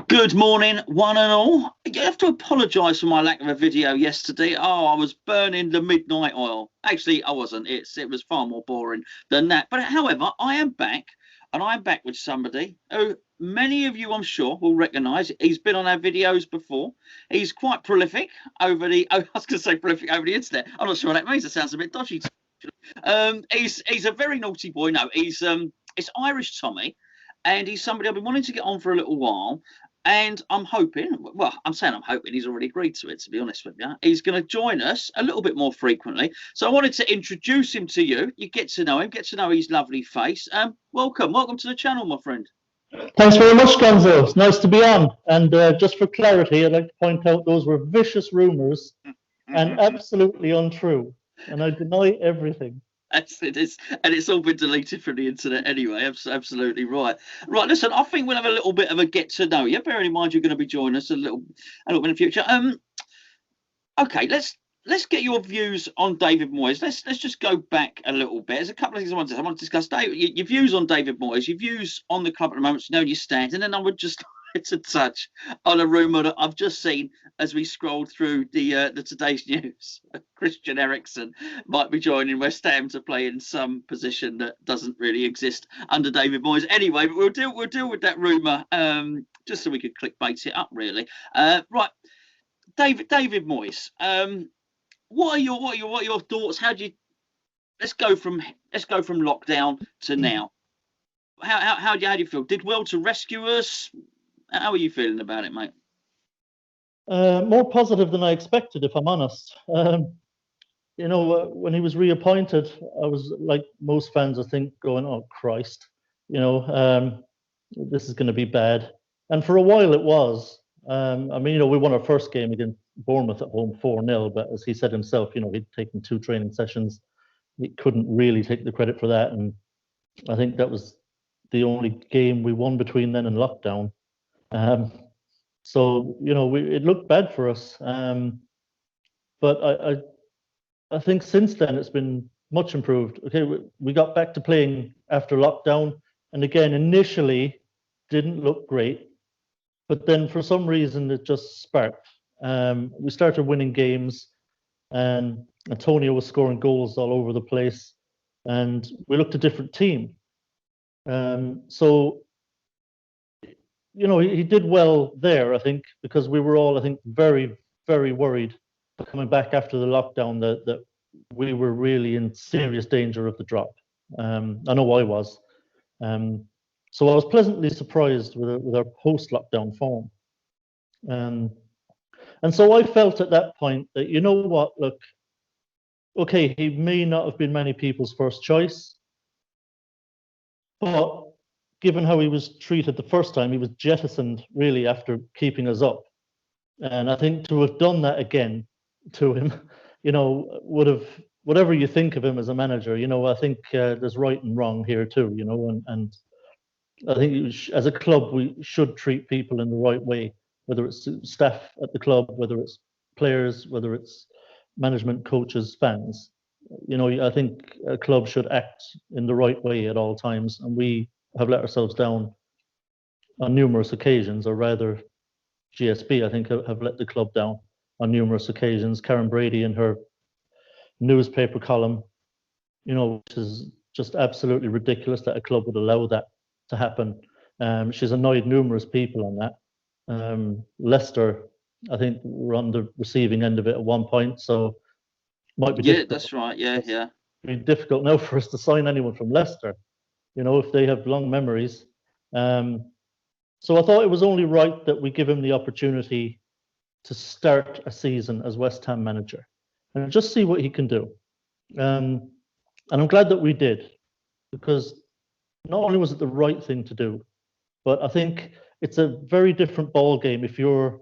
Good morning, one and all. You have to apologise for my lack of a video yesterday. Oh, I was burning the midnight oil. Actually, I wasn't. It was far more boring than that. But however, I am back, and I'm back with somebody who many of you, I'm sure, will recognise. He's been on our videos before. He's quite prolific over the. Oh, I was going to say prolific over the internet. I'm not sure what that means. It sounds a bit dodgy. He's a very naughty boy. No, it's Irish Tommy. And he's somebody I've been wanting to get on for a little while. And I'm hoping, well, I'm saying I'm hoping he's already agreed to it, to be honest with you. He's going to join us a little bit more frequently. So I wanted to introduce him to you. You get to know him, get to know his lovely face. Welcome to the channel, my friend. Thanks very much, Gonzo. It's nice to be on. And just for clarity, I'd like to point out those were vicious rumours and absolutely untrue. And I deny everything. It is, and it's all been deleted from the internet anyway. Absolutely right. Right, listen, I think we'll have a little bit of a get to know you. Bearing in mind you're going to be joining us a little bit in the future. Okay, let's get your views on David Moyes. Let's just go back a little bit. There's a couple of things I want to discuss. David, your views on David Moyes, your views on the club at the moment, so you know your stand, and then I would just like to touch on a rumour that I've just seen as we scrolled through the today's news. Christian Eriksen might be joining West Ham to play in some position that doesn't really exist under David Moyes. Anyway, but we'll deal with that rumour just so we could clickbait it up, really. Right, David Moyes. What are your thoughts? How do you? Let's go from lockdown to now. How do you feel? Did well to rescue us? How are you feeling about it, mate? More positive than I expected, if I'm honest. You know, when he was reappointed, I was like most fans, I think, going, "Oh Christ, you know, this is going to be bad." And for a while, it was. I mean, you know, we won our first game against Bournemouth at home 4-0, but as he said himself, you know, he'd taken 2 training sessions. He couldn't really take the credit for that, and I think that was the only game we won between then and lockdown. So you know, it looked bad for us, but I think since then it's been much improved. Okay, we got back to playing after lockdown, and again, initially didn't look great, but then for some reason it just sparked. We started winning games, and Antonio was scoring goals all over the place, and we looked a different team. So you know, he did well there, I think, because we were all, I think, very, very worried coming back after the lockdown that we were really in serious danger of the drop. I know I was. So I was pleasantly surprised with our post-lockdown form. And so I felt at that point that, you know what, look, okay, he may not have been many people's first choice, but given how he was treated the first time, he was jettisoned really after keeping us up. And I think to have done that again to him, you know, would have, whatever you think of him as a manager, you know, I think there's right and wrong here too, you know, and I think as a club, we should treat people in the right way, whether it's staff at the club, whether it's players, whether it's management, coaches, fans. You know, I think a club should act in the right way at all times, and we have let ourselves down on numerous occasions, or rather GSB, I think, have let the club down on numerous occasions. Karen Brady in her newspaper column, you know, which is just absolutely ridiculous that a club would allow that to happen. She's annoyed numerous people on that. Leicester, I think, were on the receiving end of it at one point, so might be difficult. That's right. Yeah. It'd be difficult now for us to sign anyone from Leicester, you know, if they have long memories. So I thought it was only right that we give him the opportunity to start a season as West Ham manager and just see what he can do. And I'm glad that we did, because not only was it the right thing to do, but I think it's a very different ball game if you're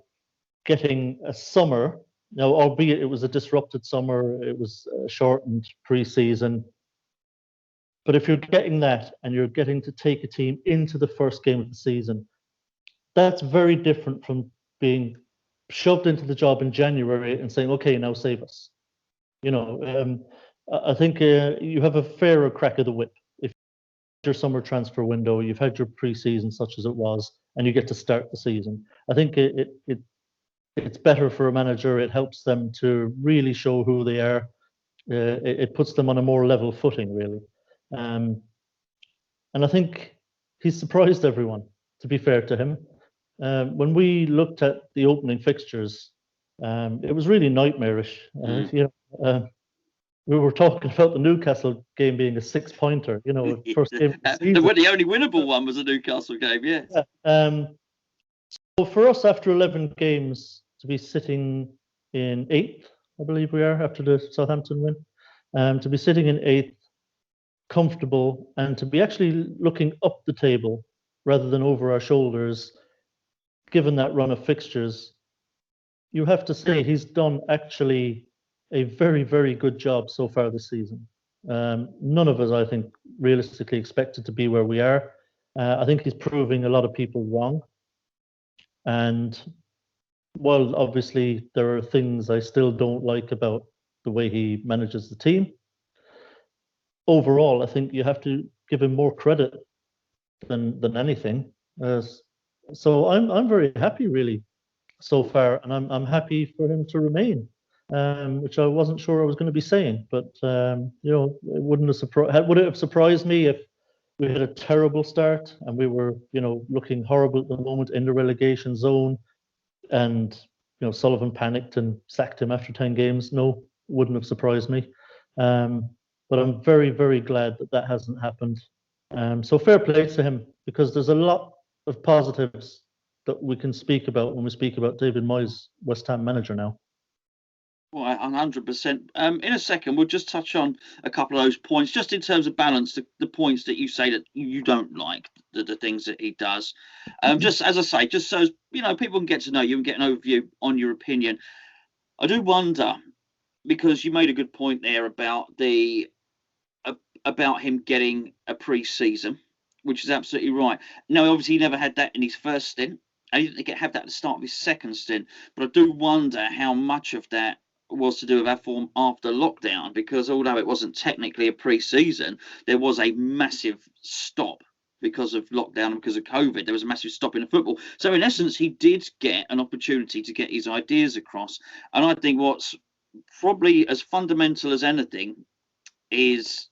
getting a summer. Now, albeit it was a disrupted summer, it was a shortened pre-season. But if you're getting that and you're getting to take a team into the first game of the season, that's very different from being shoved into the job in January and saying, okay, now save us. You know, I think you have a fairer crack of the whip if your summer transfer window, you've had your pre-season such as it was, and you get to start the season. I think it's better for a manager. It helps them to really show who they are. It puts them on a more level footing, really. And I think he's surprised everyone, to be fair to him. When we looked at the opening fixtures, it was really nightmarish. We were talking about the Newcastle game being a 6-pointer, first game of the season. The only winnable one was a Newcastle game, yes. Yeah. So for us, after 11 games, to be sitting in 8th, I believe we are, after the Southampton win, to be sitting in 8th, comfortable, and to be actually looking up the table rather than over our shoulders, given that run of fixtures, you have to say he's done actually a very, very good job so far this season. None of us, I think, realistically expected to be where we are. I think he's proving a lot of people wrong. And while obviously there are things I still don't like about the way he manages the team, overall, I think you have to give him more credit than anything. So I'm very happy, really, so far, and I'm happy for him to remain, which I wasn't sure I was going to be saying. But it would it have surprised me if we had a terrible start and we were looking horrible at the moment in the relegation zone, and Sullivan panicked and sacked him after 10 games? No, wouldn't have surprised me. But I'm very, very glad that hasn't happened. So fair play to him, because there's a lot of positives that we can speak about when we speak about David Moyes, West Ham manager now. Well, 100%. In a second, we'll just touch on a couple of those points, just in terms of balance, the points that you say that you don't like, the things that he does. Just as I say, just so people can get to know you and get an overview on your opinion. I do wonder, because you made a good point there about him getting a pre-season, which is absolutely right. Now, obviously, he never had that in his first stint, and he didn't have that at the start of his second stint. But I do wonder how much of that was to do with our form after lockdown, because although it wasn't technically a pre-season, there was a massive stop because of lockdown and because of COVID. There was a massive stop in the football. So in essence, he did get an opportunity to get his ideas across. And I think what's probably as fundamental as anything is,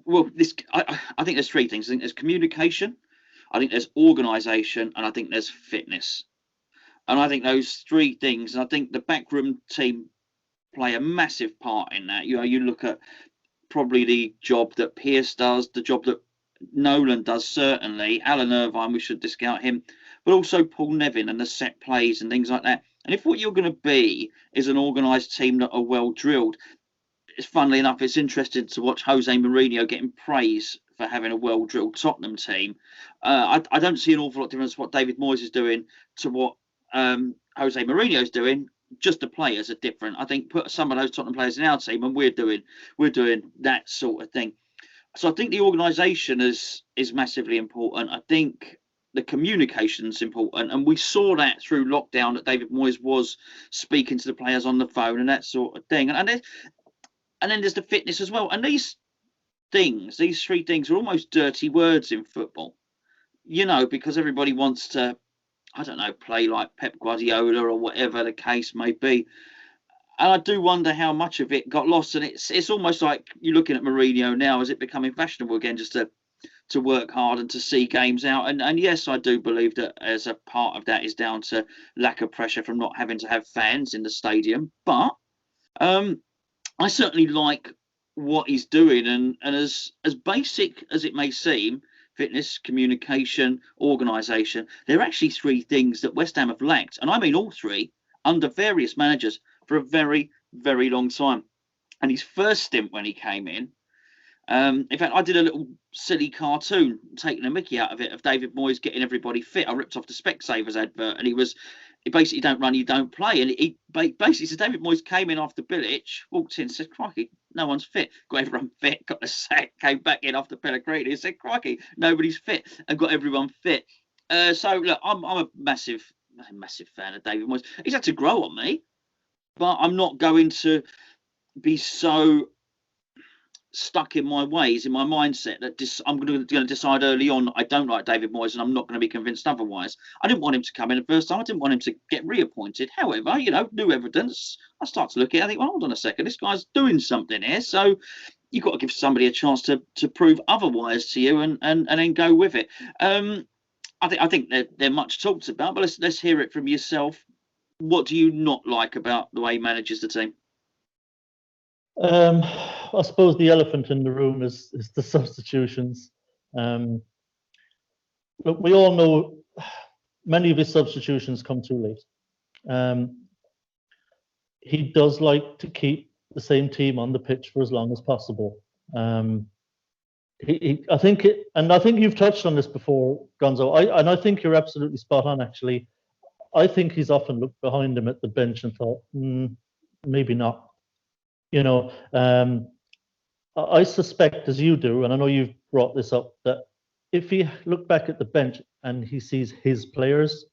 I think there's three things. I think there's communication, I think there's organisation, and I think there's fitness. And I think those three things, and I think the backroom team play a massive part in that. You look at probably the job that Pearce does, the job that Nolan does, certainly. Alan Irvine, we should discount him, but also Paul Nevin and the set plays and things like that. And if what you're going to be is an organised team that are well drilled, funnily enough, it's interesting to watch Jose Mourinho getting praise for having a well-drilled Tottenham team. I don't see an awful lot of difference what David Moyes is doing to what Jose Mourinho is doing. Just the players are different. I think put some of those Tottenham players in our team, and we're doing that sort of thing. So I think the organisation is massively important. I think the communication is important, and we saw that through lockdown, that David Moyes was speaking to the players on the phone and that sort of thing. And then there's the fitness as well. And these three things are almost dirty words in football, because everybody wants to, I don't know, play like Pep Guardiola or whatever the case may be. And I do wonder how much of it got lost. And it's almost like you're looking at Mourinho now. Is it becoming fashionable again just to work hard and to see games out? And yes, I do believe that as a part of that is down to lack of pressure from not having to have fans in the stadium. But I certainly like what he's doing. And as basic as it may seem, fitness, communication, organisation, there are actually three things that West Ham have lacked. And I mean all three under various managers for a very, very long time. And his first stint when he came in fact, I did a little silly cartoon taking a mickey out of it, of David Moyes getting everybody fit. I ripped off the Specsavers advert, and he basically, don't run, you don't play. And he basically said David Moyes came in after Bilic, walked in, said, crikey, no one's fit. Got everyone fit, got the sack, came back in after Pellegrini and said, crikey, nobody's fit, and got everyone fit. So look, I'm a massive fan of David Moyes. He's had to grow on me, but I'm not going to be so stuck in my ways, in my mindset that I'm going to decide early on I don't like David Moyes and I'm not going to be convinced otherwise. I didn't want him to come in the first time. I didn't want him to get reappointed. However, new evidence. I start to look at it. I think, well, hold on a second. This guy's doing something here. So you've got to give somebody a chance to prove otherwise to you and then go with it. I think they're much talked about, but let's hear it from yourself. What do you not like about the way he manages the team? I suppose the elephant in the room is the substitutions. Look, we all know many of his substitutions come too late. He does like to keep the same team on the pitch for as long as possible. I think you've touched on this before, Gonzo. I think you're absolutely spot on. Actually, I think he's often looked behind him at the bench and thought, maybe not. I suspect, as you do, and I know you've brought this up, that if he looked back at the bench and he sees his players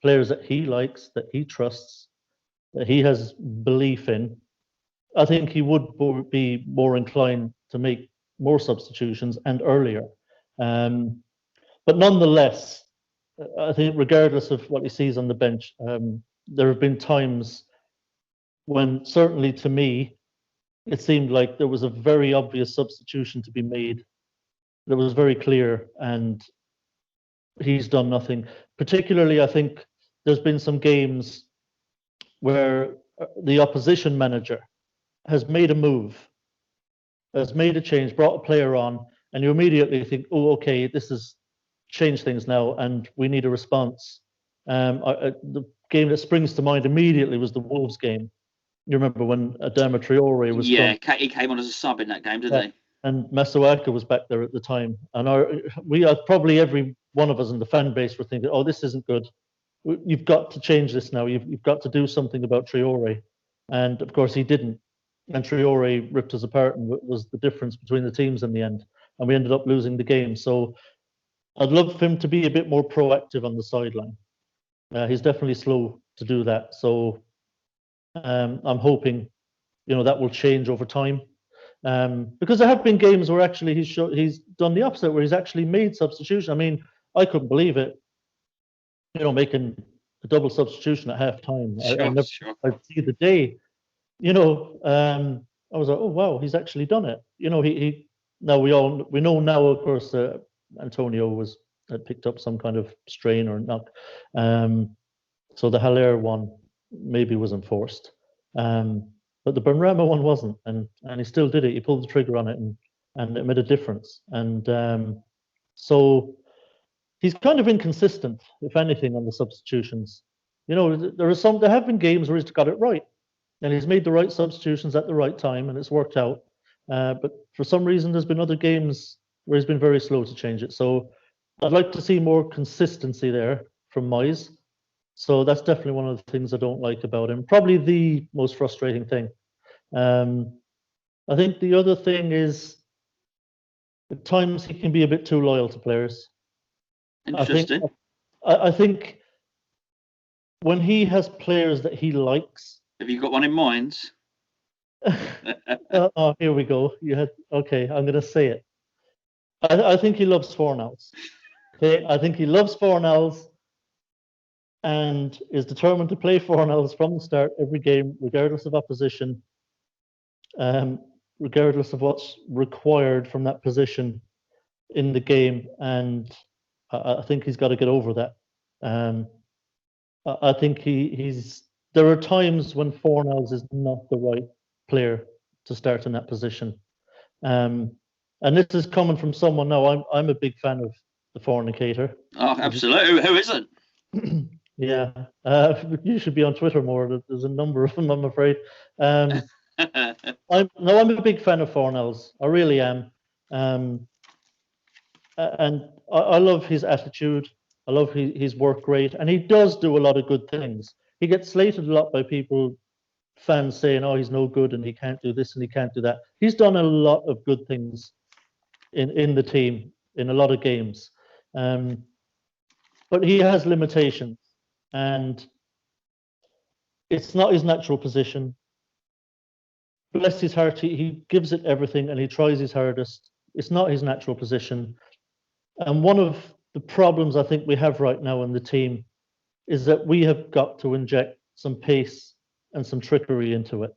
that he likes, that he trusts, that he has belief in, I think he would be more inclined to make more substitutions and earlier. But nonetheless, I think regardless of what he sees on the bench, there have been times when, certainly to me, it seemed like there was a very obvious substitution to be made. That was very clear, and he's done nothing. Particularly, I think there's been some games where the opposition manager has made a move, has made a change, brought a player on, and you immediately think, oh, okay, this has changed things now, and we need a response. The game that springs to mind immediately was the Wolves game. You remember when Adama Traore was he came on as a sub in that game, didn't he? And Masuaka was back there at the time. And we are probably, every one of us in the fan base were thinking, oh, this isn't good. You've got to change this now. You've got to do something about Traore. And of course he didn't. And Traore ripped us apart and was the difference between the teams in the end. And we ended up losing the game. So I'd love for him to be a bit more proactive on the sideline. He's definitely slow to do that. So I'm hoping, that will change over time. Because there have been games where actually he's done the opposite, where he's actually made substitution. I mean, I couldn't believe it, making a double substitution at half time. Sure. I'd see the day, I was like, oh wow, he's actually done it. He now we know now, of course, Antonio had picked up some kind of strain or knock. So the Haller one maybe was enforced. But the Benrahma one wasn't, and he still did it. He pulled the trigger on it, and it made a difference. And so he's kind of inconsistent, if anything, on the substitutions. There have been games where he's got it right, and he's made the right substitutions at the right time, and it's worked out. But for some reason, there's been other games where he's been very slow to change it. So I'd like to see more consistency there from Moyes. So that's definitely one of the things I don't like about him. Probably the most frustrating thing. I think the other thing is at times he can be a bit too loyal to players. Interesting. I think when he has players that he likes. Have you got one in mind? Oh, here we go. Okay, I'm going to say it. I think he loves Fornals. Okay, I think he loves Fornals and is determined to play Fornals from the start every game, regardless of opposition, regardless of what's required from that position in the game. And I think he's got to get over that. I think there are times when Fornals is not the right player to start in that position. And this is coming from someone. Now, I'm a big fan of the Fornicator. Oh, absolutely. Who isn't? Yeah, you should be on Twitter more. There's a number of them, I'm afraid. I'm a big fan of Fornals. I really am. And I love his attitude. I love his work rate, and he does do a lot of good things. He gets slated a lot by fans saying, "Oh, he's no good and he can't do this and he can't do that." He's done a lot of good things in the team in a lot of games, but he has limitations. And it's not his natural position. bless his heart, he gives it everything and he tries his hardest. It's not his natural position. And one of the problems I think we have right now in the team is that we have got to inject some pace and some trickery into it.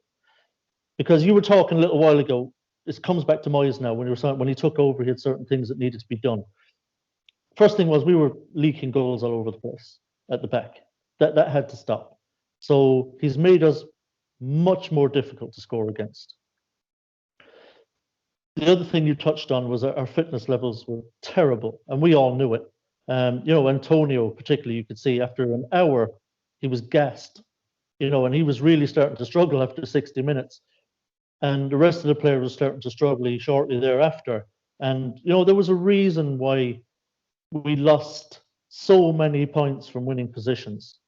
Because you were talking a little while ago, this comes back to Moyes now, when he took over, he had certain things that needed to be done. First thing was we were leaking goals all over the place at the back. That had to stop. So he's made us much more difficult to score against. The other thing you touched on was our fitness levels were terrible, and we all knew it. Antonio, particularly, you could see after an hour, he was gassed, and he was really starting to struggle after 60 minutes. And the rest of the players were starting to struggle shortly thereafter. And, there was a reason why we lost so many points from winning positions.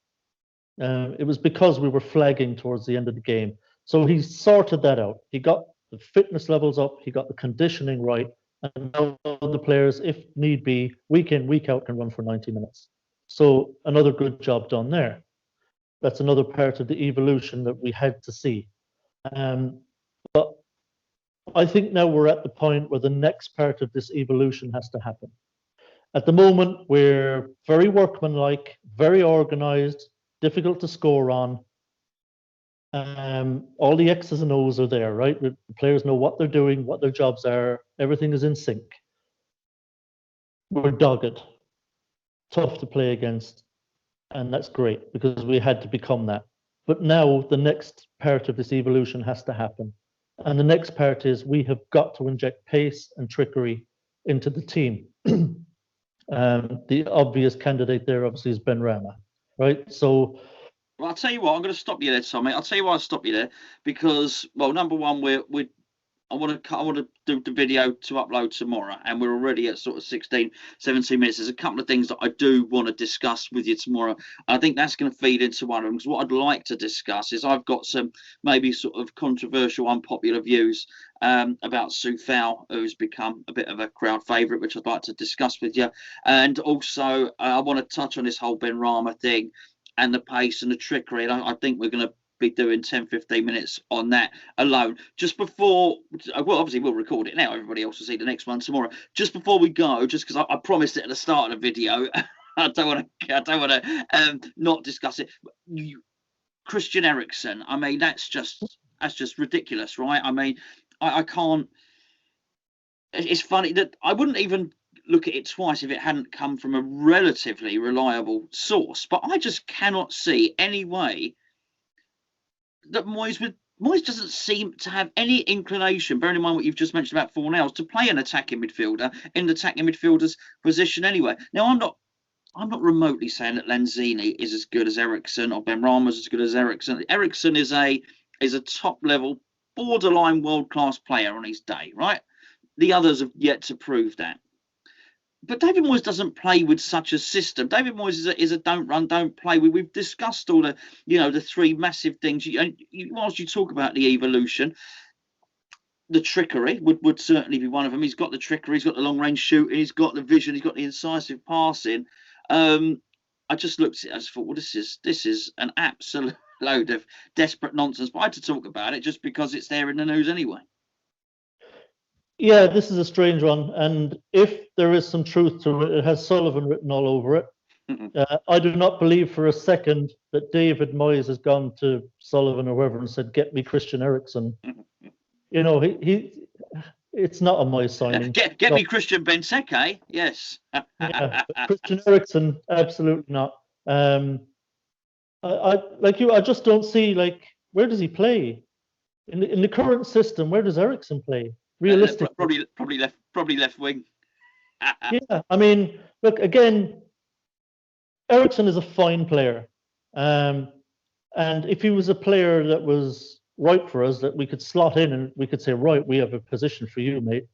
It was because we were flagging towards the end of the game. So he sorted that out. He got the fitness levels up, he got the conditioning right, and now the players, if need be, week in, week out, can run for 90 minutes. So another good job done there. That's another part of the evolution that we had to see. But I think now we're at the point where the next part of this evolution has to happen. At the moment, we're very workmanlike, very organized, difficult to score on. All the X's and O's are there, right? The players know what they're doing, what their jobs are. Everything is in sync. We're dogged, tough to play against, and that's great because we had to become that. But now the next part of this evolution has to happen. And the next part is we have got to inject pace and trickery into the team. The obvious candidate there, obviously, is Benrahma, right? So, well, I'll tell you what, I'm going to stop you there, Tommy. I'll tell you why I'll stop you there because, well, number one, I want to do the video to upload tomorrow, and we're already at sort of 16, 17 minutes. There's a couple of things that I do want to discuss with you tomorrow. I think that's going to feed into one of them because what I'd like to discuss is I've got some maybe sort of controversial, unpopular views about Soufal, who's become a bit of a crowd favourite, which I'd like to discuss with you. And also, I want to touch on this whole Benrahma thing and the pace and the trickery. And I think we're going to be doing 10-15 minutes on that alone. Just before, well, obviously we'll record it now, everybody else will see the next one tomorrow. Just before we go, just because I promised it at the start of the video, I don't want to not discuss it. Christian Eriksen, I mean, that's just ridiculous, right? I mean, I can't. It's funny that I wouldn't even look at it twice if it hadn't come from a relatively reliable source, but I just cannot see any way that Moyes doesn't seem to have any inclination, bearing in mind what you've just mentioned about Fornals, to play an attacking midfielder in the attacking midfielder's position anyway. Now, I'm not remotely saying that Lanzini is as good as Eriksen or Benrahma's as good as Eriksen. Eriksen is a top level, borderline world class player on his day, right? The others have yet to prove that. But David Moyes doesn't play with such a system. David Moyes is a don't run, don't play. We've discussed all the three massive things. Whilst you talk about the evolution, the trickery would certainly be one of them. He's got the trickery, he's got the long range shooting, he's got the vision, he's got the incisive passing. I just looked at it and thought, well, this is an absolute load of desperate nonsense. But I had to talk about it just because it's there in the news anyway. Yeah, this is a strange one, and if there is some truth to it, it has Sullivan written all over it. I do not believe for a second that David Moyes has gone to Sullivan or whoever and said, "Get me Christian Eriksen." It's not a Moyes signing. Get me Christian Benteke, yes. Yeah, Christian Eriksen, absolutely not. I just don't see where does he play in the current system? Where does Eriksen play? Realistically, probably left wing. Yeah, I mean, look again. Eriksen is a fine player, and if he was a player that was right for us, that we could slot in and we could say, right, we have a position for you, mate.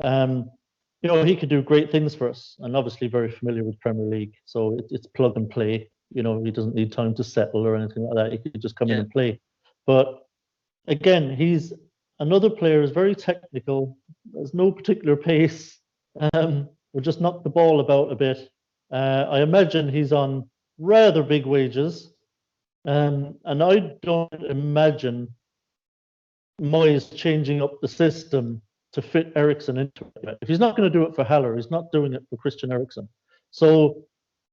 He could do great things for us, and obviously very familiar with Premier League, so it's plug and play. He doesn't need time to settle or anything like that. He could just come in and play. But again, he's another player is very technical. There's no particular pace. We'll just knock the ball about a bit. I imagine he's on rather big wages. And I don't imagine Moyes changing up the system to fit Eriksen into it. If he's not going to do it for Haller, he's not doing it for Christian Eriksen. So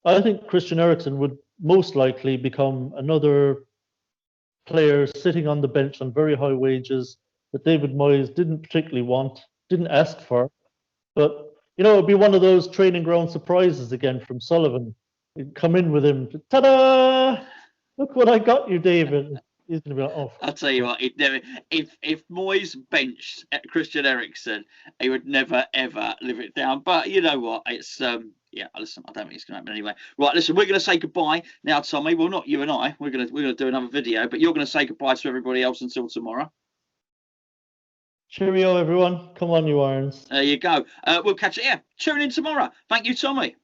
I think Christian Eriksen would most likely become another player sitting on the bench on very high wages that David Moyes didn't particularly want, didn't ask for. But, it'd be one of those training ground surprises again from Sullivan. He'd come in with him, ta-da! Look what I got you, David. He's going to be like, oh. I'll tell you what, he'd never. If Moyes benched Christian Eriksen, he would never ever live it down. But you know what? It's yeah. Listen, I don't think it's going to happen anyway. Right, listen, we're going to say goodbye now, Tommy. Well, not you and I. We're going to do another video, but you're going to say goodbye to everybody else until tomorrow. Cheerio, everyone. Come on, you Irons. There you go. We'll catch you. Yeah, tune in tomorrow. Thank you, Tommy.